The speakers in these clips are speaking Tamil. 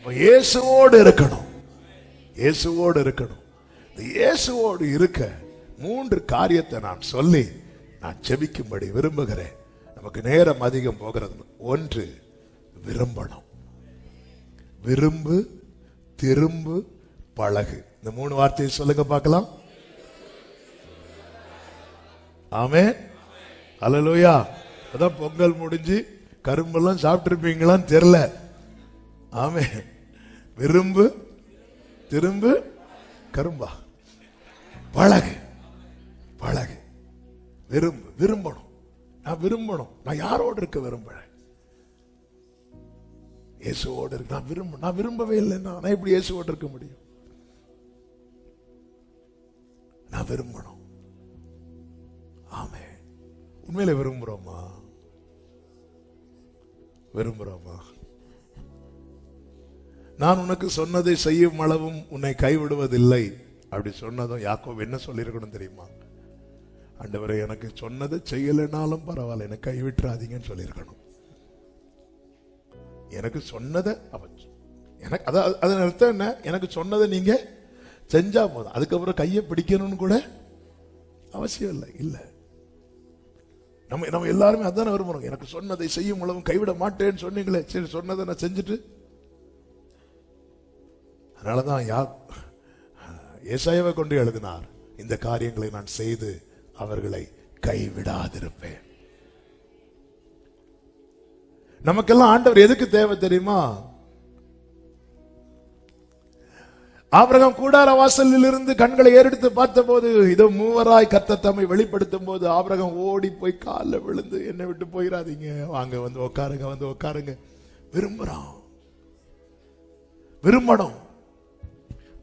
இயேசுவோடு இருக்கணும். இயேசுவோடு இருக்கணும். இயேசுவோடு இருக்க 3 காரியத்தை நான் சொல்லி நான் ஜெபிக்கும்படி விரும்புகிறேன். நமக்கு நேரம் அதிகம் போகிறது. 1, விரும்பணும். விரும்பு, திரும்பு, பழகு. இந்த 3 வார்த்தையை சொல்லுங்க பார்க்கலாம். ஆமென். அல்லேலூயா. அதான் பொங்கல் முடிஞ்சு கரும்பெல்லாம் சாப்பிட்டிருப்பீங்களான்னு தெரியல. ஆமென். விரும்பு, திரும்பு, கரும்பா. பழகு, பழகு. விரும்பு, விரும்பணும். நான் விரும்பணும். நான் யாரோடு இருக்க விரும்புறேன்? இயேசுவோடு இருக்கு. நான் விரும்பவே இல்லைன்னா நான் எப்படி இயேசுவோடு இருக்க முடியும்? நான் விரும்பணும். ஆமென். உண்மையில விரும்புறோமா? விரும்புறோமா? நான் உனக்கு சொன்னதை செய்யும் அளவும் உன்னை கைவிடுவதில்லை அப்படி சொன்னதும் யாக்கோபு என்ன சொல்லியிருக்கணும் தெரியுமா? ஆண்டவரே, எனக்கு சொன்னதை செய்யலைனாலும் பரவாயில்ல, எனக்கு கைவிட்டுறாதீங்கன்னு சொல்லியிருக்கணும். எனக்கு சொன்னதை எனக்கு அதன் அர்த்தம் என்ன? எனக்கு சொன்னதை நீங்க செஞ்சா போதும், அதுக்கப்புறம் கையை பிடிக்கணும்னு கூட அவசியம் இல்லை. இல்ல, நம்ம எல்லாருமே அதான விரும்புறோம். எனக்கு சொன்னதை செய்யும் அளவும் கைவிட மாட்டேன்னு சொன்னீங்களே, சரி சொன்னதை நான் செஞ்சுட்டு. அதனாலதான் ஏசாயாவை கொண்டு எழுதினார், இந்த காரியங்களை நான் செய்து அவர்களை கைவிடாதிருப்பேன். நமக்கெல்லாம் ஆண்டவர் எதுக்கு தேவை தெரியுமா? ஆபிரகாம் கூடார வாசலில் இருந்து கண்களை ஏறெடுத்து பார்த்த போது இதோ மூவராய் கர்த்தர் தம்மை வெளிப்படுத்தும் போது ஆபிரகாம் ஓடி போய் காலில் விழுந்து, என்னை விட்டு போயிடாதீங்க, வாங்க வந்து உட்காருங்க, வந்து உட்காருங்க. விரும்புறான், விரும்பணும்.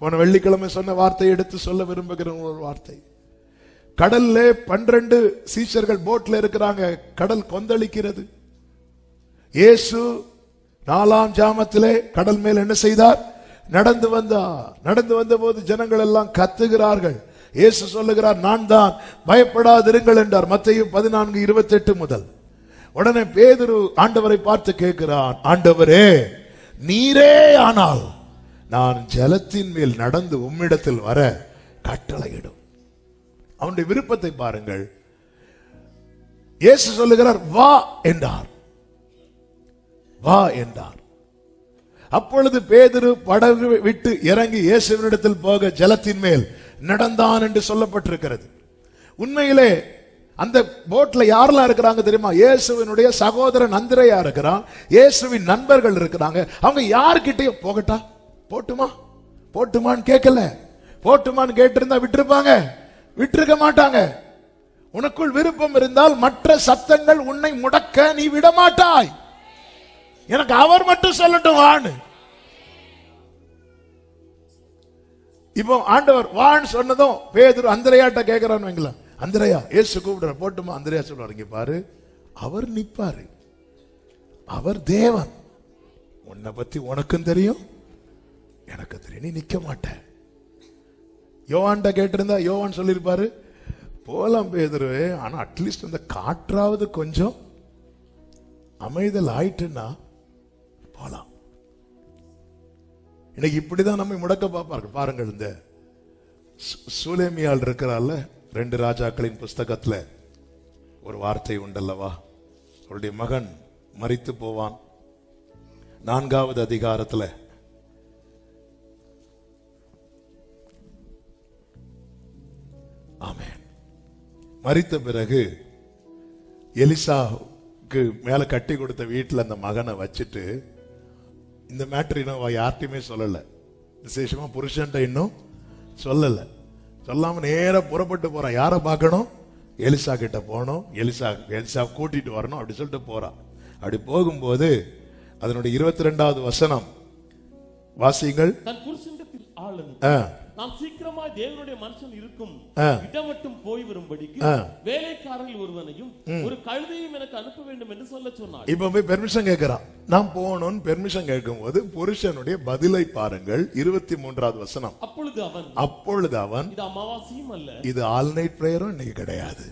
போன வெள்ளிக்கிழமை சொன்ன வார்த்தையை எடுத்து சொல்ல விரும்புகிற ஒரு வார்த்தை. கடல்ல 12 சீஷர்கள் போட்ல இருக்கிறாங்க. கடல் கொந்தளிக்கிறது. இயேசு 4ஆம் ஜாமத்திலே கடல் மேல் என்ன செய்தார்? நடந்து வந்தார். நடந்து வந்த போது ஜனங்கள் எல்லாம் கத்துகிறார்கள். இயேசு சொல்லுகிறார், நான் தான், பயப்படாதிருங்கள் என்றார். மத்தேயு 14:28 முதல். உடனே பேதுரு ஆண்டவரை பார்த்து கேட்கிறான், ஆண்டவரே, நீரே ஆனால் நான் ஜலத்தின் மேல் நடந்து உம்மிடத்தில் வர கட்டளையிடும். அவனுடைய விருப்பத்தை பாருங்கள். இயேசு சொல்லுகிறார், வா என்றார். வா என்றார். அப்பொழுது பேதுரு படகு விட்டு இறங்கி இயேசுவினிடத்தில் போக ஜலத்தின் மேல் நடந்தான் என்று சொல்லப்பட்டிருக்கிறது. உண்மையிலே அந்த போட்ல யாரெல்லாம் இருக்கிறாங்க தெரியுமா? இயேசுவினுடைய சகோதரன் அந்திரேயா இருக்கிறான், இயேசுவின் நண்பர்கள் இருக்கிறாங்க. அவங்க யார்கிட்டயும் போகட்டா, போட்டுமா, போட்டுமான்னு கேட்கல. போட்டுமான்னு கேட்டிருந்தா விட்டுருப்பாங்க, விட்டிருக்க மாட்டாங்க. உனக்குள் விருப்பம் இருந்தால் மற்ற சத்தங்கள் உன்னை முடக்க நீ விட மாட்டாய். எனக்கு அவர் மட்டும் சொல்லட்டும் வான்னு. இப்போ ஆண்டவர் வான்னு சொன்னதும் பேதுரு அந்திரேயாட்ட கேட்கிறான்னு வைங்களா, அந்திரேயா, இயேசு கூப்பிடுற, போட்டுமா? அந்திரேயா சொல்றாரு, இங்க பாரு, அவர் நிப்பாரு, அவர் தேவன், உன்னை பத்தி உனக்கும் தெரியும் எனக்கு தெரியும், நீ நிக்க மாட்ட. யோவான்ட்ட கேட்டிருந்தா யோவான் சொல்லிருப்பாரு, போலாம் பேதுருவே, ஆனா அட்லீஸ்ட் அந்த காற்றாவது கொஞ்சம் அமைதல் ஆயிட்டுன்னா போலாம். இன்னைக்கு இப்படிதான் நம்மை முடக்க பார்ப்பார்கள். பாருங்கள், இந்த சூலேமியால் இருக்கிறாள் 2 ராஜாக்களின் புஸ்தகத்துல ஒரு வார்த்தை உண்டல்லவா? அவருடைய மகன் மரித்து போவான். 4வது அதிகாரத்துல ஆமென். மரித்த பிறகு எலிசாவுக்கு மேல கட்டி கொடுத்த வீட்டுல அந்த மகனை வச்சுட்டு, இந்த மேட்டர் இன்னும் யார்ட்டையுமே சொல்லல, விசேஷமா புருஷன்ட்ட இன்னும் சொல்லல. சொல்லாம நேர புறப்பட்டு போறான். யார பார்க்கணும்? எலிசா கிட்ட போனோம், எலிசா கூட்டிட்டு வரணும் அப்படி சொல்லிட்டு போறான். அப்படி போகும்போது அதனுடைய 22வது வசனம் வாசியுங்கள். தன் புருஷனிடத்தில் ஆளும் நாம் சீக்கிரமாய் தேவனுடைய மனுஷன் இருக்கும் இடம் மட்டும் போய் வரும்படிக்கு வேலைக்காரர்கள் ஒருவனையும் ஒரு கழுதையும் எனக்கு அனுப்ப வேண்டும் என்று சொல்ல சொன்னார். இப்ப போய் பெர்மிஷன் கேட்கிறான். நாம் போகணும்னு பெர்மிஷன் கேட்கும் போது புருஷனுடைய பதிலை பாருங்கள். 23வது வசனம். அப்பொழுது அவன் இது அமாவாசையும் அல்ல, இது ஆல் நைட் பிரேயரும் இன்னைக்கு கிடையாது,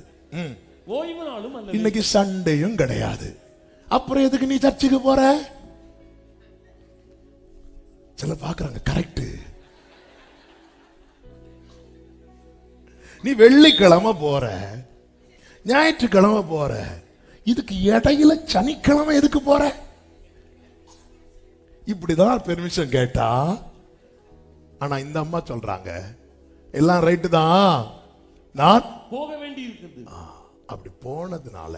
ஓய்வு நாளும் அல்ல, இன்னைக்கு சண்டேயும் கிடையாது, அப்புறம் எதுக்கு நீ சர்ச்சுக்கு போற? சிலர் பாக்குறாங்க கரெக்ட். நீ வெள்ளிக்கிழமை போற, ஞாயிற்றுக்கிழமை போற, இதுக்கு இடையில சனிக்கிழமை எதுக்கு போற? இப்படிதான் பெர்மிஷன் கேட்டா. ஆனா இந்த அம்மா சொல்றாங்க எல்லாம் ரைட்டு தான், நான் போக வேண்டி இருக்குது. அப்படி போனதுனால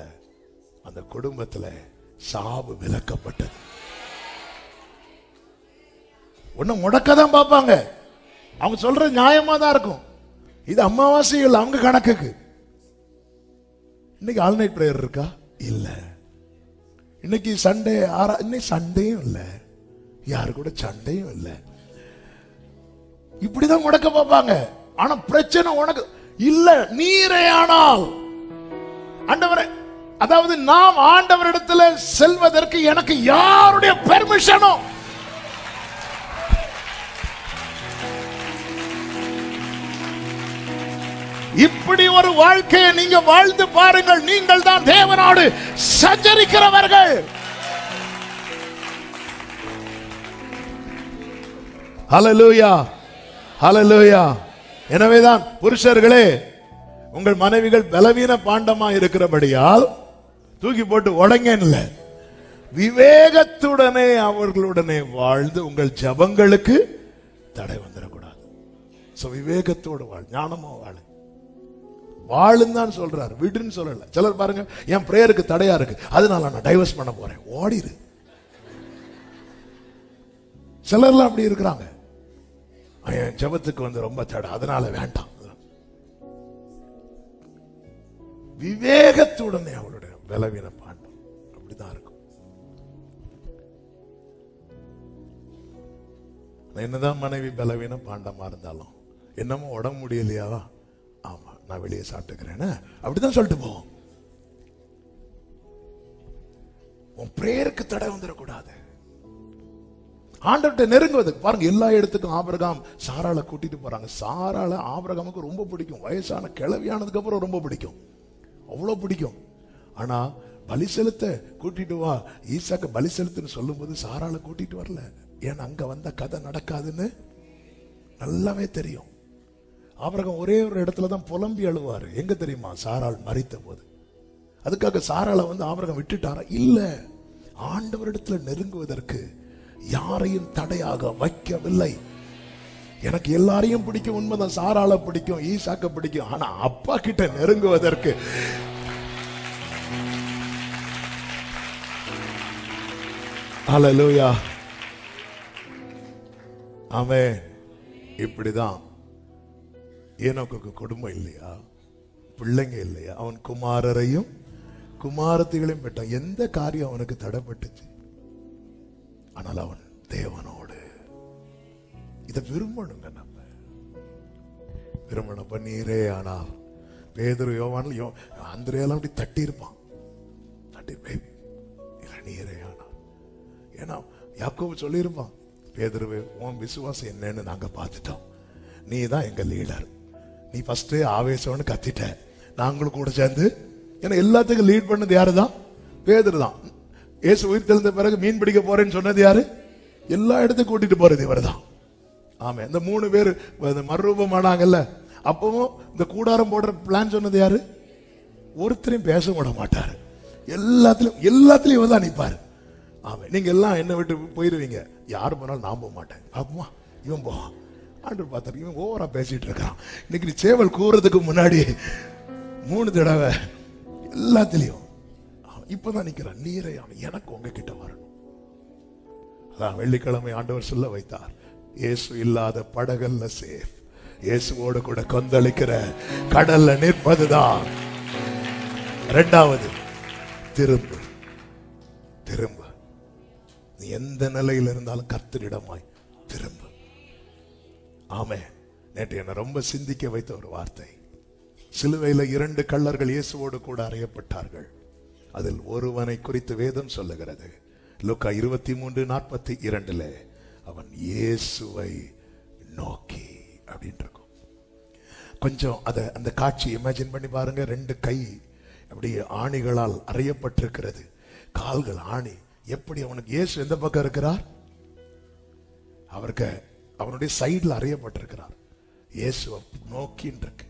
அந்த குடும்பத்துல சாவு விலக்கப்பட்டது. ஒண்ணு முடக்கதான் பார்ப்பாங்க, அவங்க சொல்றது நியாயமா தான் இருக்கும். இது அமாவாசைகள் அவங்க கணக்குக்கு. இன்னைக்கு ஆல் நைட் பிரேயர் இருக்கா? இல்ல. இன்னைக்கு சண்டே இன்னைக்கு சண்டையும் இல்ல, யாரு கூட சண்டையும் இல்ல. இப்படிதான் முடக்க பார்ப்பாங்க. ஆனா பிரச்சனை உனக்கு இல்ல. நீரே ஆனால் ஆண்டவரே, அதாவது நாம் ஆண்டவரிடத்துல செல்வதற்கு எனக்கு யாருடைய பெர்மிஷனும் இப்படி ஒரு வாழ்க்கையை நீங்க வாழ்ந்து பாருங்கள். நீங்கள் தான் தேவனோடு சஞ்சரிக்கிறவர்கள். ஹல்லேலூயா, ஹல்லேலூயா. எனவேதான் புருஷர்களே, உங்கள் மனைவிகள் பலவீன பாண்டமா இருக்கிறபடியால் தூக்கி போட்டு உடங்கல, விவேகத்துடனே அவர்களுடனே வாழ்ந்து உங்கள் ஜபங்களுக்கு தடை வந்துடக்கூடாது. விவேகத்தோடு வாழ், ஞானமா வாழ வாழுன்னு தான் சொல்றாரு, விடுன்னு சொல்லல. சிலர் பாருங்க, என் பிரேயருக்கு தடையா இருக்கு, அதனால நான் டைவர்ஸ் பண்ண போறேன், ஓடிரு. சிலர்லாம் அப்படி இருக்கிறாங்க, என் ஜபத்துக்கு வந்து ரொம்ப தடை, அதனால வேண்டாம். விவேகத்துடனே அவளுடைய பலவீன பாண்டம் அப்படிதான் இருக்கும். என்னதான் மனைவி பலவீன பாண்டமா இருந்தாலும், என்னமோ உடம்பு முடியலையாவா, ஆமா நான் வெளியே சாப்பிட்டுக்கிறேன் அப்படிதான் சொல்லிட்டு போவோம். உன் பிரேயருக்கு தடை வந்துடக்கூடாது. ஆண்டவர்கிட்ட நெருங்குவதுக்கு பாருங்க, எல்லா இடத்துக்கும் ஆபிரகாம் சாராளை கூட்டிட்டு போறாங்க. சாராளை ஆபிரகாமுக்கு ரொம்ப பிடிக்கும், வயசான கிழவியானதுக்கு அப்புறம் ரொம்ப பிடிக்கும், அவ்வளவு பிடிக்கும். ஆனா பலி செலுத்த கூட்டிட்டு வா, ஈசாக்க பலி செலுத்துன்னு சொல்லும் போது சாராளை கூட்டிட்டு வரல. ஏன்னா அங்க வந்த கதை நடக்காதுன்னு நல்லாவே தெரியும். ஆபிரகாம் ஒரே ஒரு இடத்துல தான் புலம்பி அழுவாரு, எங்க தெரியுமா? சாராள் மரித்த போது. அதுக்காக சாராளை வந்து ஆபிரகாம் விட்டுட்டாரா? இல்ல, ஆண்டவரிடத்துல நெருங்குவதற்கு யாரையும் தடையாக வைக்கவில்லை. எனக்கு எல்லாரையும் பிடிக்கும், உண்மைதான், சாராளை பிடிக்கும், ஈசாக்க பிடிக்கும். ஆனா அப்பா கிட்ட நெருங்குவதற்கு ஹல்லேலூயா, ஆமென். இப்படிதான் ஏனோக்குக்கு குடும்பம் இல்லையா, பிள்ளைங்க இல்லையா, அவன் குமாரரையும் குமாரத்திகளையும் பெற்றான். எந்த காரியம் அவனுக்கு தடைப்பட்டுச்சு? ஆனால் அவன் தேவனோடு இதை விரும்பணுங்க. நம்ம விரும்பணும். நீரே ஆனால் பேதுரு யோவான் அந்திரேலாம் அப்படி தட்டி இருப்பான், தட்டி நீரே ஆனால். ஏன்னா யாக்கோபு சொல்லியிருப்பான், பேதுருவே உன் விசுவாசம் என்னன்னு நாங்க பார்த்துட்டோம், நீ தான் எங்க லீடர், நீ ஃபர்ஸ்ட் ஆவேசம்னு கத்திட்ட, நாங்களும் கூட சேர்ந்து. ஏன்னா எல்லாத்துக்கும் லீட் பண்ணது யாருதான்? பேதுரு தான். இயேசு உயிர் தெழுந்த பிறகு மீன் பிடிக்க போறேன்னு சொன்னது யாரு? எல்லா இடத்துக்கும் கூட்டிட்டு போறது இவர் தான். ஆமா, இந்த 3 பேர் மறுரூபம் ஆனாங்கல்ல, அப்பவும் இந்த கூடாரம் போடுற பிளான் சொன்னது யாரு? ஒருத்தரையும் பேச விட மாட்டாரு, எல்லாத்திலையும் இவன் தான் நிற்பாரு. ஆமா, நீங்க எல்லாம் என்ன விட்டு போயிருவீங்க, யாரு போனாலும் நான் போக மாட்டேன், பாப்போமா இவன் போவான். ஆண்டவர் பார்த்தாரு, இவன் ஓவரா பேசிட்டு இருக்கிறான். இன்னைக்கு நீ சேவல் கூறதுக்கு முன்னாடி 3 தடவை எல்லாத்திலையும் இப்பதான் நிக்கிறான், நீரை எனக்கு உங்ககிட்ட வரணும். அதான் வெள்ளிக்கிழமை ஆண்டவர் சொல்ல வைத்தார், இயேசு இல்லாத படகல்ல சேஃப், இயேசுவோடு கூட கொந்தளிக்கிற கடல்ல நிற்பதுதான். 2வது, திரும்ப திரும்ப. நீ எந்த நிலையில் இருந்தாலும் கர்த்தரிடமாய் திரும்ப. ஆமே. நேற்று என்ன ரொம்ப சிந்திக்க வைத்த ஒரு வார்த்தை. சிலுவையில் 2 கள்ளர்கள் இயேசுவோடு கூட அறையப்பட்டார்கள். அதில் ஒருவனை குறித்து வேதம் சொல்லுகிறது, லூக்கா 23:42, அவன் இயேசுவை நோக்கி அப்படின்னு இருக்கும். கொஞ்சம் அந்த காட்சி இமேஜின் பண்ணி பாருங்க. 2 கை அப்படி ஆணிகளால் அறையப்பட்டிருக்கிறது, கால்கள் ஆணி. எப்படி அவனுக்கு இயேசு எந்த பக்கம் இருக்கிறார்? அவருக்கு அவனுடைய சைடுல அறியப்பட்டிருக்கிறார். இயேசுவை நோக்கின்னு இருக்கு.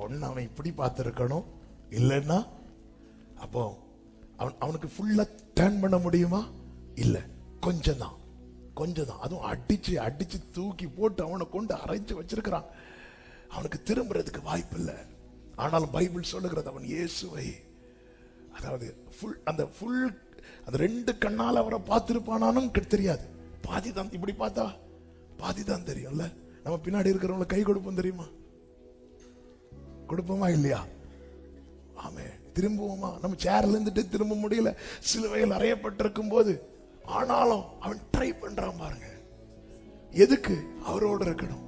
ஒன்னு அவன் இப்படி பார்த்திருக்கணும், இல்லைன்னா அப்போ அவனுக்கு ஃபுல்லா டர்ன் பண்ண முடியுமா? இல்ல, கொஞ்சம் தான். அதுவும் அடிச்சு அடிச்சு தூக்கி போட்டு அவனை கொண்டு அரைச்சு வச்சிருக்கிறான். அவனுக்கு திரும்புறதுக்கு வாய்ப்பு இல்லை. ஆனாலும் பைபிள் சொல்லுகிறது அவன் இயேசுவை, அதாவது அந்த 2 கண்ணால் அவரை பார்த்திருப்பானாலும் தெரியாது. பாதி தான். இப்படி பார்த்தா பாதி தான் தெரியும்ல. நம்ம பின்னாடி இருக்கிறவங்களை கை கொடுப்போம், தெரியுமா? கொடுப்போமா இல்லையா? ஆமே. திரும்புவோமா? நம்ம சேர்ல இருந்துட்டு திரும்ப முடியல, சிலுவையில் அறையப்பட்டிருக்கும் போது. ஆனாலும் அவன் ட்ரை பண்றான் பாருங்க. எதுக்கு? அவரோடு இருக்கணும்.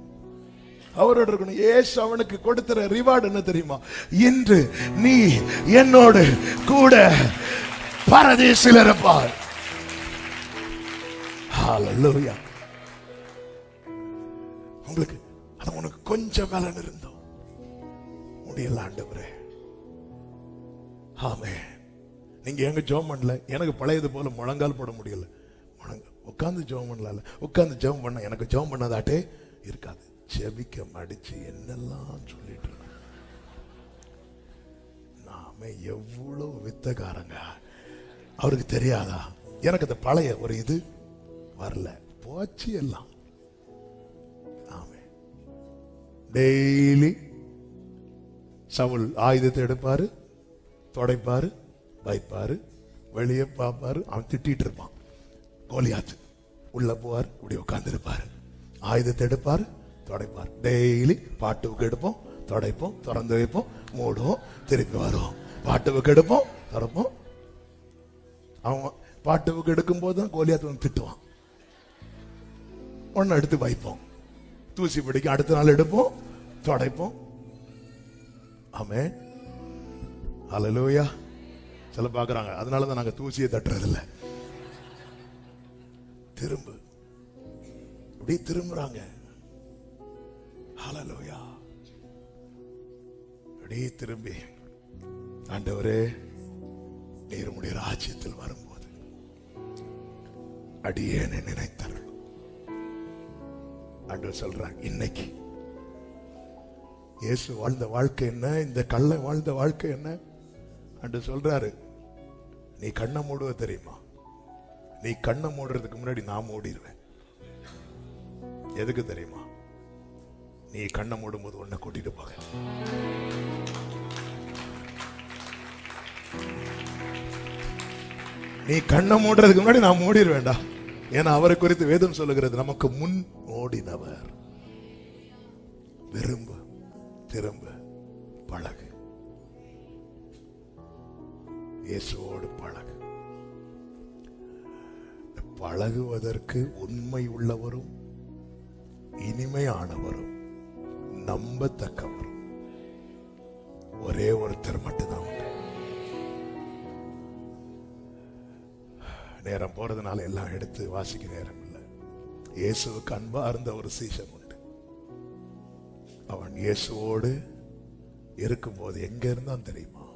இயேசு அவனுக்கு கொடுக்கிற ரிவார்டு என்ன தெரியுமா? இன்று நீ என்னோடு கூட பரதீசில் இருப்பார். ஹல்லேலூயா. உங்களுக்கு அது உனக்கு கொஞ்சம் பலன் இருந்தோம் முடியல ஆண்டவரே. ஆமென். நீங்க எங்க ஜெபம் பண்ணல? எனக்கு பழையது போல முழங்கால் போட முடியல. உட்கார்ந்து ஜெபம் பண்ணல. உட்கார்ந்து ஜெபம் பண்ண எனக்கு ஜெபம் பண்ணதாட்டே இருக்காது. ஜெபிக்க மடிச்சு என்னெல்லாம் சொல்லிட்டு நாம எவ்வளவு வித்தகாரங்க. அவருக்கு தெரியாதா? எனக்கு அந்த பழைய ஒரு இது வரல, போச்சு எல்லாம். ஆமென். டெய்லி சவுல் ஆயுதத்தை எடுப்பாரு, தொடைப்பாரு, வைப்பாரு, வெளியே பார்ப்பாரு. அவன் திட்டிட்டு இருப்பான். கோலியாத்து உள்ள போவார், இப்படி உட்கார்ந்து இருப்பாரு. ஆயுதத்தை எடுப்பாரு, தொடைப்பார். டெய்லி பாட்டுவுக்கு எடுப்போம், தொடைப்போம், திறந்து வைப்போம், மூடுவோம், திருப்பி வருவோம். பாட்டுவுக்கு எடுப்போம், திறப்போம். அவன் பாட்டுவுக்கு எடுக்கும் போது தான் கோலியாத்து வந்து திட்டுவான். ஒன்னு எடுத்து வைப்போம், தூசி பிடிக்கும். அடுத்த நாள் எடுப்போம், தொடைப்போம். ஆமென். ஹல்லேலூயா. சில பாக்குறாங்க, அதனாலதான் நாங்க தூசியை தட்டுறதில்லை. திரும்ப இப்படி திரும்புறாங்க. ஹல்லேலூயா. அப்படி திரும்பி, ஆண்டவரே நீர் உம்முடைய ராஜ்யத்தில் வரும்போது அடியேனை நினைத்தருளும். ஆண்டவர் சொல்றாங்க, இன்னைக்கு இயேசு வாழ்ந்த வாழ்க்கை என்ன, இந்த கள்ளை வாழ்ந்த வாழ்க்கை என்ன? ஆண்டவர் சொல்றாரு, நீ கண்ணை மூடுவ தெரியுமா? நீ கண்ணை மூடுறதுக்கு முன்னாடி நான் மூடிடுவேன். எதுக்கு தெரியுமா? நீ கண்ணை மூடும் போது உன்னை கூட்டிட்டு போக. நீ கண்ணை மூடுறதுக்கு முன்னாடி நான் மூடிடுவேண்டா. ஏன்னா அவரை குறித்து வேதம் சொல்லுகிறது, நமக்கு முன் ஓடினவர். விரும்பு, திரும்ப, பழகு. இயேசுவோடு பழகு. பழகுவதற்கு உண்மை உள்ளவரும் இனிமையானவரும் நம்பத்தக்கவரும் ஒரே ஒருத்தர் மட்டும்தான் உண்டு. நேரம் போறதுனால எல்லாம் எடுத்து வாசிக்க நேரம் இல்லை. இயேசுவுக்கு அன்பா இருந்த ஒரு சீஷன் உண்டு. அவன் இயேசுவோடு இருக்கும்போது எங்க இருந்தான் தெரியுமா?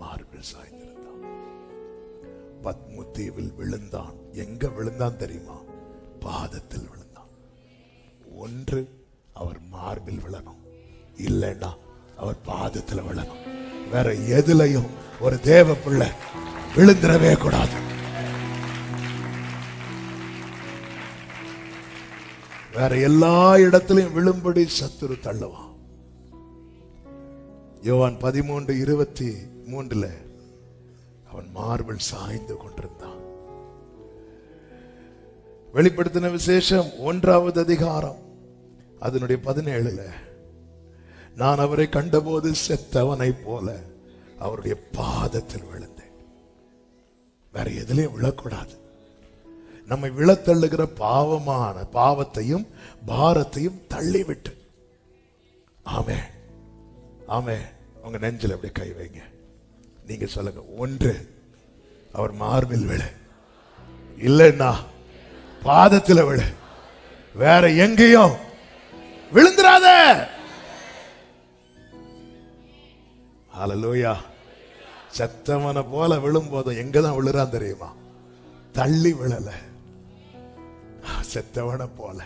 மார்பில் சாய்ந்திருந்தான். பத்மு தீவில் விழுந்தான். எங்க விழுந்தான் தெரியுமா? பாதத்தில் விழுந்தான். ஒன்று அவர் மார்பில் விழணும், இல்லைன்னா அவர் பாதத்தில் விழணும். வேற எதுலையும் ஒரு தேவ பிள்ளை விழுந்துடவே கூடாது. வேற எல்லா இடத்திலையும் விழும்படி சத்துரு தள்ளுவான். யோவான் 13:23 அவன் மார்பில் சாய்ந்து கொண்டிருந்தான். வெளிப்படுத்தின விசேஷம் 1வது அதிகாரம் அதனுடைய 17 நான் அவரை கண்டபோது செத்தவனை போல அவருடைய பாதத்தில் விழுந்தேன். வேற எதிலையும் விழக்கூடாது. நம்மை விழத்தள்ளுகிற பாவமான பாவத்தையும் பாரத்தையும் தள்ளிவிட்டு. ஆமே ஆமே. உங்க நெஞ்சில் அப்படியே கை வைங்க. நீங்க சொல்லுங்க, ஒன்று அவர் மார்பில் விழு, இல்லைன்னா பாதத்தில் விழு. வேற எங்கேயும் விழுந்துராத. ஹல்லேலூயா. செத்தவனை போல விழும்போது எங்கதான் விழுறான் தெரியுமா? தள்ளி விழல, செத்தவன போல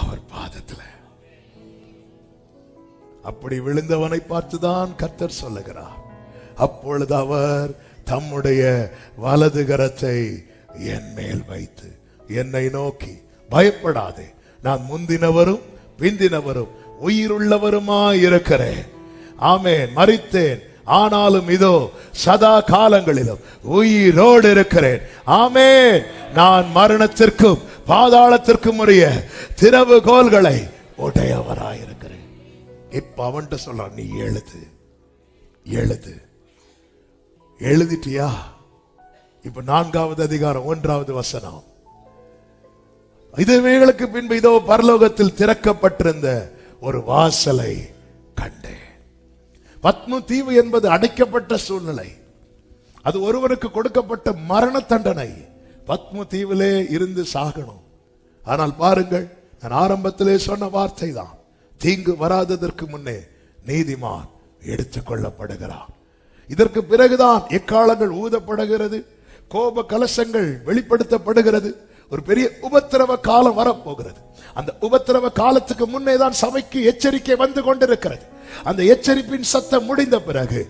அவர் பாதத்துல. அப்படி விழுந்தவனை பார்த்துதான் கர்த்தர் சொல்லுகிறார், அப்பொழுது அவர் தம்முடைய வலது கரத்தை என் மேல் வைத்து என்னை நோக்கி, பயப்படாதே, நான் முந்தினவரும் பிந்தினவரும் உயிருள்ளவருமாய் இருக்கிறேன். ஆமென். மரித்தேன், ஆனாலும் இதோ சதா காலங்களிலும் உயிரோடு இருக்கிறேன். ஆமென். நான் மரணத்திற்கும் பாதாளத்திற்கும் உரிய திறவுகோல்களை உடையவராயிருக்கிறேன். இப்ப அவன்கிட்ட சொல்றான், நீ எழுது, எழுது. எழுதிட்டியா? இப்ப 4வது அதிகாரம் 1வது வசனம். இதுவேளைக்கு பின்பு இதோ பரலோகத்தில் திறக்கப்பட்டிருந்த ஒரு வாசலை கண்டேன். பத்மு தீவு என்பது அடைக்கப்பட்ட சூழ்நிலை. அது ஒருவருக்கு கொடுக்கப்பட்ட மரண தண்டனை. பத்மு தீவிலே இருந்து சாகணும். ஆனால் பாருங்கள், நான் ஆரம்பத்திலே சொன்ன வார்த்தை தான், தீங்கு வராததற்கு முன்னே நீதிமான் எடுத்துக் கொள்ளப்படுகிறான். இதற்கு பிறகுதான் எக்காலங்கள் ஊதப்படுகிறது, கோப கலசங்கள் வெளிப்படுத்தப்படுகிறது. ஒரு பெரிய உபத்திரவ காலம் வரப்போகிறது. அந்த உபத்திரவ காலத்துக்கு முன்னே தான் சபைக்கு எச்சரிக்கை வந்து கொண்டிருக்கிறது. அந்த எச்சரிப்பின் சத்தம் முடிந்த பிறகு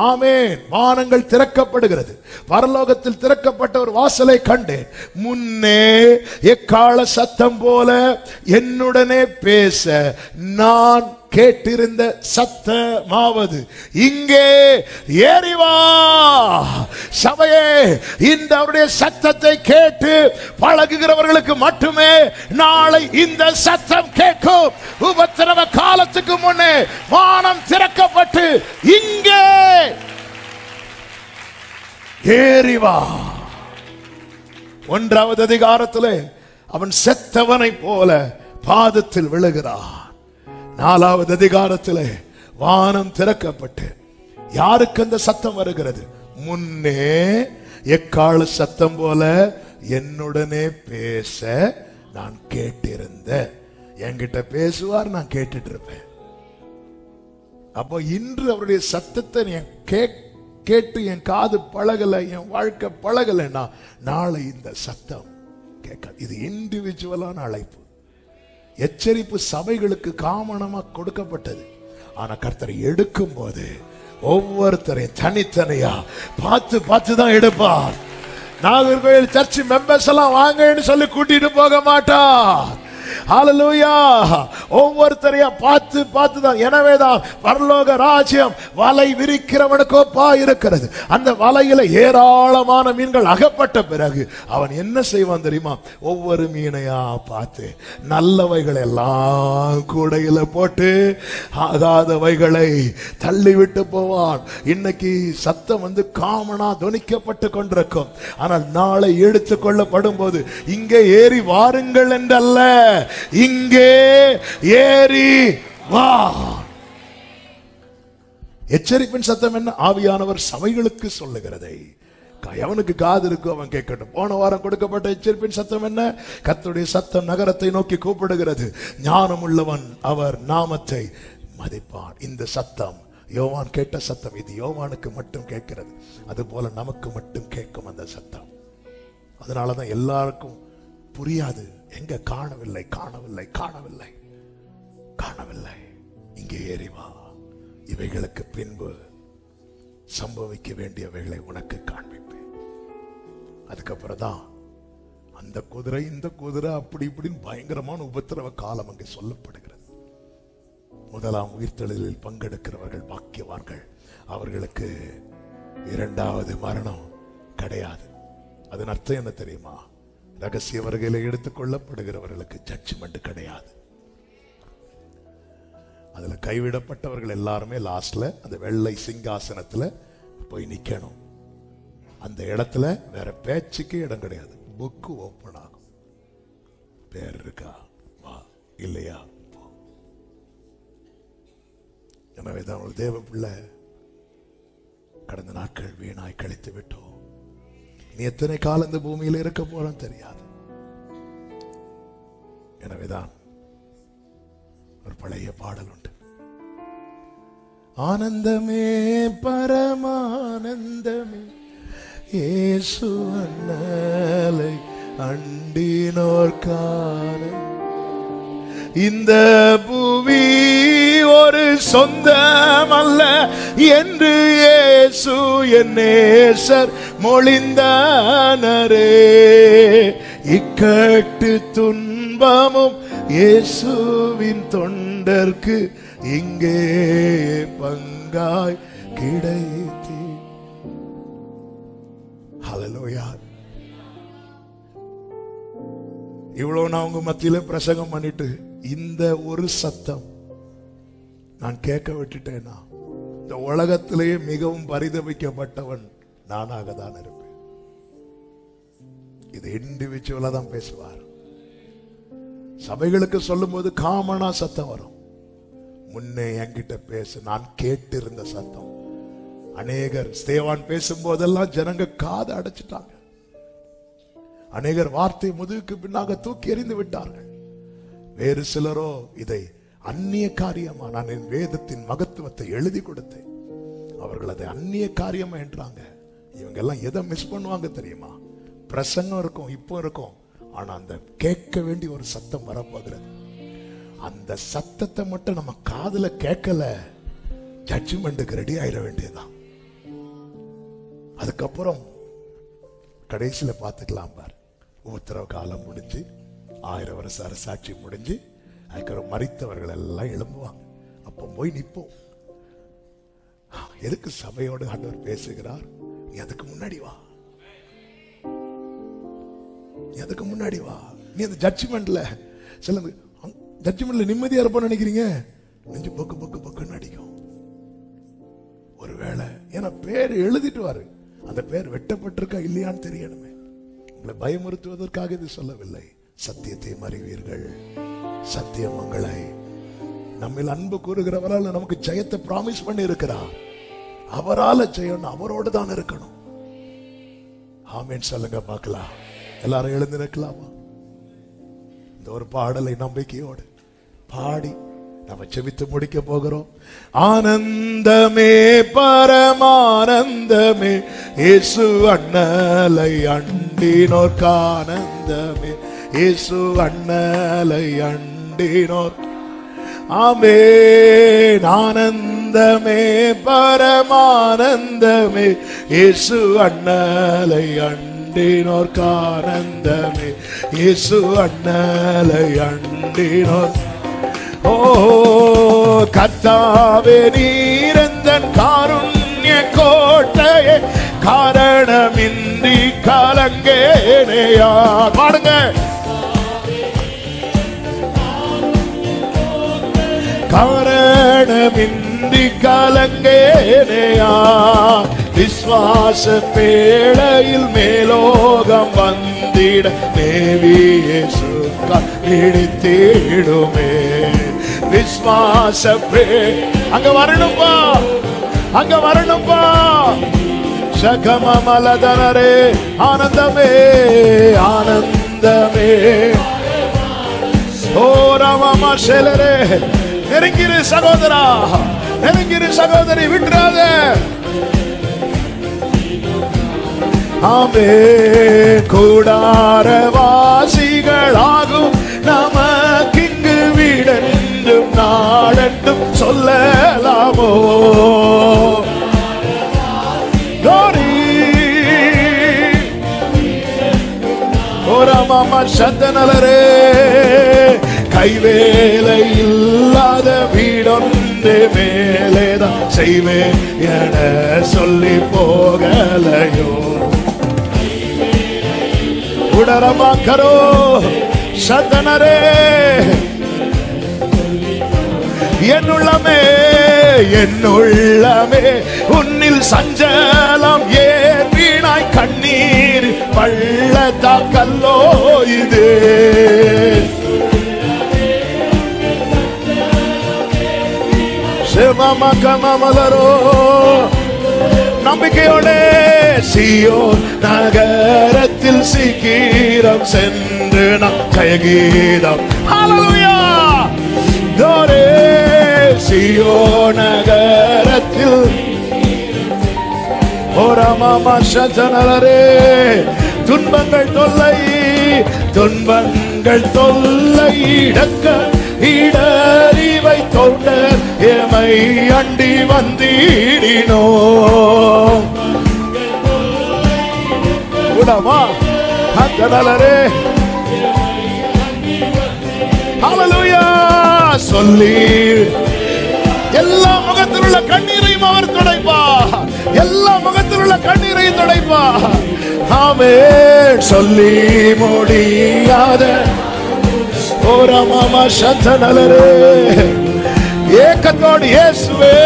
ஆமென், வானங்கள் திறக்கப்படுகிறது. பரலோகத்தில் திறக்கப்பட்ட ஒரு வாசலை கண்டேன். முன்னே எக்கால சத்தம் போல என்னுடனே பேச நான் கேட்டிருந்த சத்தமாவது, இங்கே ஏறி வா. சபையே, இந்த அவருடைய சத்தத்தை கேட்டு பழகுகிறவர்களுக்கு மட்டுமே நாளை இந்த சத்தம் கேட்கும். உபத்திரவ காலத்துக்கு முன்னே வானம் திறக்கப்பட்டு இங்கே ஏறி வா. 1வது அதிகாரத்திலே அவன் செத்தவனை போல பாதத்தில் விழுகிறான். 4வது அதிகாரத்திலே வானம் திறக்கப்பட்டு யாருக்கு அந்த சத்தம் வருகிறது? முன்னே எக்கால சத்தம் போல என்னுடனே பேச நான் கேட்டிருந்த. என்கிட்ட பேசுவார், நான் கேட்டுட்டு இருப்பேன். அப்போ இன்று அவருடைய சத்தத்தை கேட்டு என் காது பழகல, என் வாழ்க்கை பழகலைன்னா நாளை இந்த சத்தம் கேட்காது. இது இண்டிவிஜுவலான அழைப்பு. எச்சரிப்பு சபைகளுக்கு காமனமா கொடுக்கப்பட்டது. ஆனா கர்த்தரை எடுக்கும் போது ஒவ்வொருத்தரையும் தனித்தனியா பார்த்து பார்த்து தான் எடுப்பார். நாகர்கோயில் சர்ச் மெம்பர்ஸ் எல்லாம் வாங்கன்னு சொல்லி கூட்டிட்டு போக மாட்டார். ஹல்லேலூயா. ஒவ்வொருத்தரையா பார்த்து பார்த்து தான். எனவேதான் பரலோக ராஜ்யம் வலை விரிக்கிறவனுக்கு ஒப்பா இருக்கிறது. அந்த வலையில ஏராளமான மீன்கள் அகப்பட்ட பிறகு அவன் என்ன செய்வான் தெரியுமா? ஒவ்வொரு மீனையா பார்த்து நல்லவைகளை எல்லாம் கூடையில போட்டு ஆகாதவைகளை தள்ளிவிட்டு போவான். இன்னைக்கு சத்தம் வந்து காமனா துணிக்கப்பட்டு கொண்டிருக்கும். ஆனால் நாளை எடுத்துக் கொள்ளப்படும் போது இங்கே ஏறி வாருங்கள் என்றல்ல, இங்கே ஏறி வா. எச்சரிப்பின் சத்தம் என்ன? ஆவியானவர் சபைகளுக்கு சொல்லுகிறதை எவனுக்கு காது இருக்கோ அவன் கேட்கட்டும். போன வாரம் கொடுக்கப்பட்ட எச்சரிப்பின் சத்தம் என்ன? கர்த்தருடைய சத்தம் நகரத்தை நோக்கி கூப்பிடுகிறது. ஞானம் உள்ளவன் அவர் நாமத்தை மதிப்பான். இந்த சத்தம் யோவான் கேட்ட சத்தம். இது யோவானுக்கு மட்டும் கேட்கிறது. அது போல நமக்கு மட்டும் கேட்கும் அந்த சத்தம். அதனாலதான் எல்லாருக்கும் புரியாது. எங்க காணவில்லை, காணவில்லை, காணவில்லை, காணவில்லை. இங்கே ஏறி வா. இவைகளுக்கு பின்பு சம்பவிக்க வேண்டியவைகளை உனக்கு காண்பிப்பேன். அதுக்கப்புறம் தான் அந்த குதிரை இந்த குதிரை அப்படி இப்படின்னு பயங்கரமான உபத்திரவ காலம் அங்கே சொல்லப்படுகிறது. முதலாம் உயிர்த்தெழுதலில் பங்கெடுக்கிறவர்கள் பாக்கியவான்கள். அவர்களுக்கு 2வது மரணம் கிடையாது. அதன் அர்த்தம் என்ன தெரியுமா? ரகசிய வருகையில எடுத்துக் கொள்ளப்படுகிறவர்களுக்கு ஜட்ஜ்மெண்ட் கிடையாது. அதுல கைவிடப்பட்டவர்கள் எல்லாருமே லாஸ்ட்ல அந்த வெள்ளை சிங்காசனத்துல போய் நிக்கணும். அந்த இடத்துல வேற பேச்சுக்கு இடம் கிடையாது. புக்கு ஓபன் ஆகும். பேர் இருக்கா வா, இல்லையா போ. எனவேதான் ஒரு தேவ பிள்ளை, கடந்த நாட்கள் வீணாய் கழித்து விட்டோம். நீ எத்தனை காலம் இந்த பூமியில இருக்க போறோம் தெரியாது. எனவேதான் ஒரு பழைய பாடல் உண்டு. ஆனந்தமே பரமானந்தமே இயேசு அண்ணலை அண்டினோர்கான இந்த புவி ஒரு சொந்தம் அல்ல என்று இயேசு என் நேசர் மொழிந்தானரே. இக்கட்டு துன்பமும் இயேசுவின் தொண்டர்க்கு இங்கே பங்காய் கிடைத்தே. ஹல்லேலூயா. இவ்வளவு நான் உங்க மத்தியில பிரசங்கம் பண்ணிட்டு இந்த ஒரு சத்தம் நான் கேட்க விட்டுட்டேனா இந்த உலகத்திலேயே மிகவும் பரிதபிக்கப்பட்டவன் நானாக தான் இருப்பேன். இது இண்டிவிஜுவலா தான் பேசுவார். சபைகளுக்கு சொல்லும் போது காமனா சத்தம் வரும். முன்னே என்கிட்ட பேச நான் கேட்டிருந்த சத்தம். அநேகர் ஸ்தேவான் பேசும் போதெல்லாம் ஜனங்க காது அடைச்சிட்டாங்க. அநேகர் வார்த்தை முதுகுக்கு பின்னாக தூக்கி எறிந்து விட்டார்கள். வேறு சிலரோ இதை அந்நிய காரியமா, நான் என் வேதத்தின் மகத்துவத்தை எழுதி கொடுத்தேன், அவர்கள் அதை அந்நிய காரியமா என்றாங்க. இவங்க எல்லாம் எதை மிஸ் பண்ணுவாங்க தெரியுமா? பிரசங்கம் இருக்கும், இப்போ இருக்கும், ஆனா அந்த கேட்க வேண்டிய ஒரு சத்தம் வரப்போகிறது. அந்த சத்தத்தை மட்டும் நம்ம காதுல கேட்கல, ஜட்ஜ்மெண்ட்டுக்கு ரெடி ஆயிட வேண்டியதுதான். அதுக்கப்புறம் கடைசியில பார்த்துக்கலாம் பார். உத்தரவு காலம் முடிஞ்சு 1000 வருஷ அரசாட்சி முடிஞ்சு அதுக்கப்புறம் மரித்தவர்கள் எல்லாம் எழும்புவாங்க. அப்ப போய் நிற்போம். எதுக்கு சபையோடு ஆண்டவர் பேசுகிறார்? நீ அதுக்கு முன்னாடி வா, நீ அதுக்கு முன்னாடி வா. நீ அந்த ஜட்ஜ்மெண்ட்ல சில ஜட்ஜ்மெண்ட்ல நிம்மதியா இருப்போம்னு நினைக்கிறீங்க, நெஞ்சு பொக்கு பொக்கு பொக்குன்னு அடிக்கும். ஒருவேளை ஏன்னா பேர் எழுதிட்டு வாரு, அந்த பேர் வெட்டப்பட்டிருக்கா இல்லையான்னு தெரியணுமே. உங்களை பயமுறுத்துவதற்காக இது சொல்லவில்லை. சத்தியத்தை அறிவீர்கள், சத்தியம் உங்களை நம்மில் அன்பு கூறுகிறவரால் நமக்கு ஜெயத்தை பிராமிஸ் பண்ணி இருக்கிறார். அவரால ஜெயம், அவரோடு தான் இருக்கணும். ஆமென் சொல்லுங்க பார்க்கலாம். எல்லாரும் எழுந்து நிற்கலாமா? இந்த ஒரு பாடலை நம்பிக்கையோடு பாடி நம்ம செபித்து முடிக்க போகிறோம். ஆனந்தமே பரமானந்தமே இயேசு அண்ணலை அண்டினோர்க்கு ஆனந்தமே, இயேசு அண்ணலை அண்டினோர். ஆமென். ஆனந்தமே பரமானந்தமே இயேசு அண்ணலை அண்டினோர்க்கு ஆனந்தமே, இயேசு அண்ணலை அண்டினோர். ஓ கர்த்தாவே நீரந்தன் காருண்ய கோட்டையே, காரணமின்றி கலங்கேனையா. பாடுங்க. காரணமின்றி கலங்கேனையா. விஸ்வாச பேழையில் மேலோகம் வந்திட தேவியேசு இடித்திடுமே. விஸ்வாச அங்க வரணும்பா, அங்க வரணும்பா. சகமமலதனரே ஆனந்தமே, ஆனந்தமே. ஓ ராமமா செலரே, நெருங்கிரு சகோதரா, நெருங்கிரு சகோதரி, விட்டுறாத. ஆமே. கூடாரவாசிகளாகும் நமக்கிங்கு வீடென்றும் நாடென்றும் சொல்லலாமோ? ஓரமாமா சத்தனலரே, கைவேலை இல்லாத வீடொன்று மேலேதான் செய்வேன் என சொல்லி போகலையோ? உடரமாக்கரோ சத்தனரே, என்னுள்ளமே என்னுள்ளமே உன்னில் சஞ்சலம் ஏன் வீணாய் கண்ணீர் பள்ளத்தாக்கல்லோ இது. சிவமகமலரோ நம்பிக்கையோட சீயோன் நகரத்தில் சீக்கிரம் சென்று நாம் ஜெயகீதம். ஹல்லேலூயா. தோரே சீயோன் நகரத்தில் ஓரமாமா சஜனலரே, துன்பங்கள் தொல்லை துன்பங்கள் தொல்லை இடக்க இடறிவை தோண்டர் எமை அண்டி வந்தீடினோ கூடமா அந்தனலரே ஹல்லேலூயா சொல்லி எல்லா முகத்தில் உள்ள கண்ணீரையும் அவர் துடைப்பார். எல்லா முகத்தில் உள்ள கண்ணீரையும் துடைப்பார். ஆமென். சொல்லி முடியாத ஓரமாமா சந்தனலரே ஏக்கத்தோடு இயேசுவே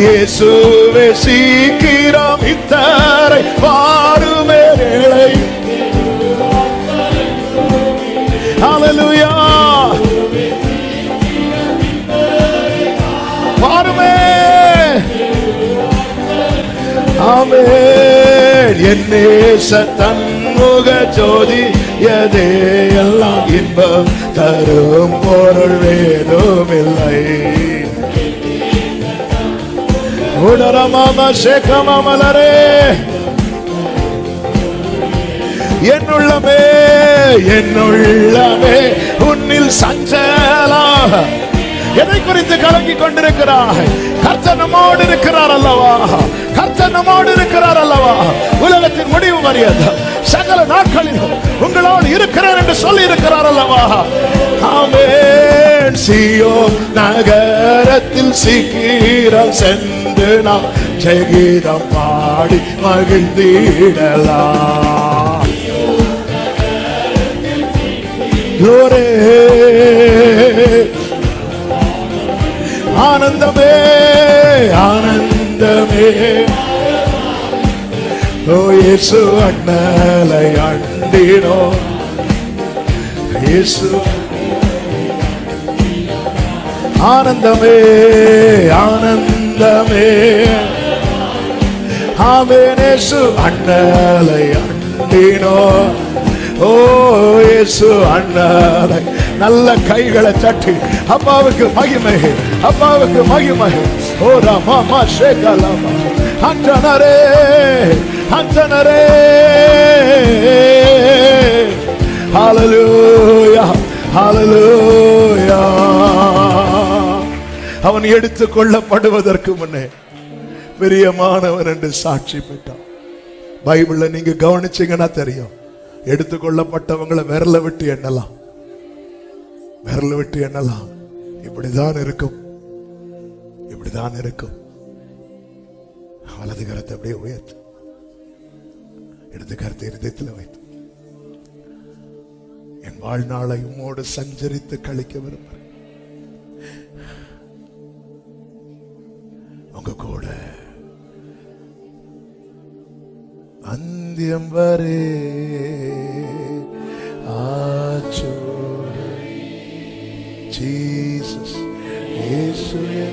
இயேசுவே சீக்கிரம் இத்தரை பாருமே வேளை. ஹல்லேலூயா பாருமே. ஆமென். என் நேச தன்முக ஜோதி எதே எல்லாம் இன்பம் தரும் பொருள் வேதுமில்லை. உடரமாம சேகமாமலரே என்னுள்ளமே என்னுள்ளமே உன்னில் சஞ்சலா. எதை குறித்து கலங்கி கொண்டிருக்கிறாய்? கர்த்தர் நம்மோடு இருக்கிறார் அல்லவா? கர்த்தர் நம்மோடு இருக்கிறார் அல்லவா? உலகத்தின் முடிவு வரையது சகல நாட்களிலும் உங்களோடு இருக்கிறார் என்று சொல்லி இருக்கிறார் அல்லவா? ஆமென். சீயோன் நகரத்தில் சீக்கிரம் சென்று நாம் ஜெகீதம் பாடி மகிழ்ந்திடலாம். glory ஆனந்தமே ஆனந்தமே. ஓ இயேசு அண்ணலை அண்டினோ இயேசு ஆனந்தமே ஆனந்தமே. ஆமென். இயேசு அண்ணலை அண்டினோ ஓ இயேசு அண்ணலை. நல்ல கைகளை தட்டி அப்பாவுக்கு மகிமை அப்பாவுக்கு மகிமை. ஓ ராமா சேகலாமா அந்தனரே அந்தனரே. ஹல்லேலூயா ஹல்லேலூயா. அவன் எடுத்துக் கொள்ளப்படுவதற்கு முன்னே பிரியமானவன் என்று சாட்சி பெற்றான். பைபிள்ல நீங்க கவனிச்சீங்கன்னா தெரியும். எடுத்துக்கொள்ளப்பட்டவங்களை விரல விட்டு எண்ணலாம், விரல விட்டு எண்ணலாம். இப்படிதான் இருக்கும், இப்படிதான் இருக்கும். வலது கரத்தை அப்படியே உயர்த்து, இடது கரத்தை இருதயத்தில் வைத்து என் வாழ்நாளை உம்மோடு சஞ்சரித்து கழிக்க விரும்புகிறேன். உங்க கூட அந்தியம் வரே ஆச்சோரை ஜீசஸ் இயேசுவே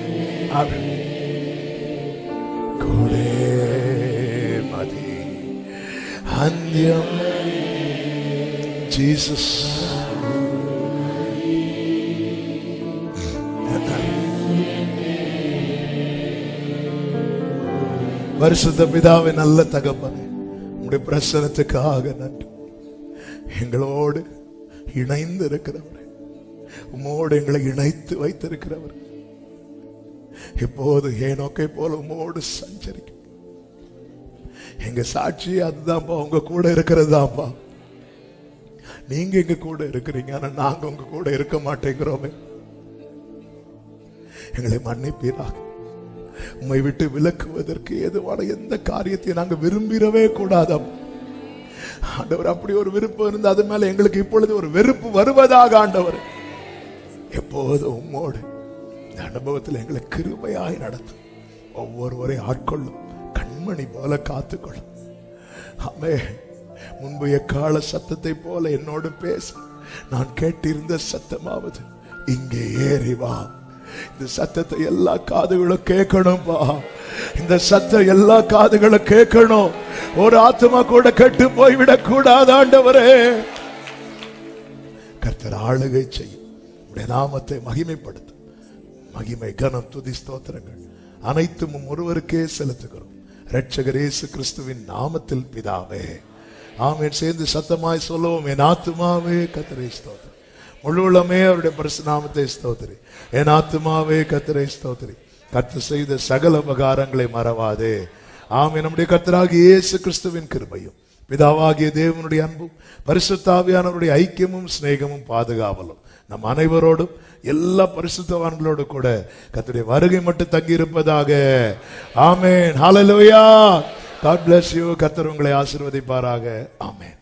கோடே மதி அந்தியம் ஜீசஸ். பரிசுத்த பிதாவே, நல்ல தகப்பனே, உம்முடைய பிரசன்னத்துக்காக நன்றி. எங்களோடு இணைந்து இருக்கிறவரே, உம்மோடு எங்களை இணைத்து வைத்திருக்கிறவர், இப்போது ஏனோக்கை போல உம்மோடு சஞ்சரிக்கும் எங்க சாட்சி அதுதான்ப்பா. உங்க கூட இருக்கிறது தான்ப்பா. நீங்க எங்க கூட இருக்கிறீங்க, ஆனா நாங்க உங்க கூட இருக்க மாட்டேங்கிறோமே. எங்களை மன்னிப்பீராக. உம்மை விட்டு விலக்குவதற்கு ஏதுவான எந்த காரியத்தையும் நாங்க விரும்பிடவே கூடாதாம் ஆண்டவர். அப்படி ஒரு விருப்பம் இருந்து அது மேல எங்களுக்கு இப்பொழுது ஒரு வெறுப்பு வருவதாக ஆண்டவர். எப்போது உம்மோடு இந்த அனுபவத்தில் எங்களை கிருபையாய் நடத்தும். ஒவ்வொருவரை ஆட்கொள்ளும், கண்மணி போல காத்துக்கொள்ளும். ஆமே. முன்பு எக்கால சத்தத்தை போல என்னோடு பேச நான் கேட்டிருந்த சத்தமாவது இங்கே ஏறி வா. இந்த சத்தத்தை எல்லா காதுகளும் கேட்கணும்பா. இந்த சத்தம் எல்லா காதுகளும் கேட்கணும். ஒரு ஆத்மா கூட கெட்டு போய்விடக் கூடாது ஆண்டவரே. கர்த்தர் ஆளுகை செய்யும், உடைய நாமத்தை மகிமைப்படுத்தும். மகிமை, கனம், துதி, ஸ்தோத்திரங்கள் அனைத்தும் ஒருவருக்கே செலுத்துகிறோம். இரட்சகர் இயேசு கிறிஸ்துவின் நாமத்தில் பிதாவே, ஆமென். சேர்ந்து சத்தமாய் சொல்லுவோம். என் ஆத்துமாவே கர்த்தரை ஸ்தோத்திரி, முழு உள்ளமே அவருடைய பரிசுத்த நாமத்தை ஸ்தோத்திரி. என் ஆத்துமாவே கர்த்தரை ஸ்தோத்திரி, கர்த்தர் செய்த சகல உபகாரங்களை மறவாதே. ஆமென். நம்முடைய கர்த்தராகிய இயேசு கிறிஸ்துவின் கிருபையும் பிதாவாகிய தேவனுடைய அன்பும் பரிசுத்த ஆவியானவருடைய ஐக்கியமும் சிநேகமும் பாதுகாவலும் நம் அனைவரோடும் எல்லா பரிசுத்தவான்களோடு கூட கர்த்தருடைய வருகை மட்டும் தங்கி இருப்பதாக. ஆமென். ஹல்லேலூயா. God bless you. கர்த்தர் உங்களை ஆசீர்வதிப்பாராக. ஆமென்.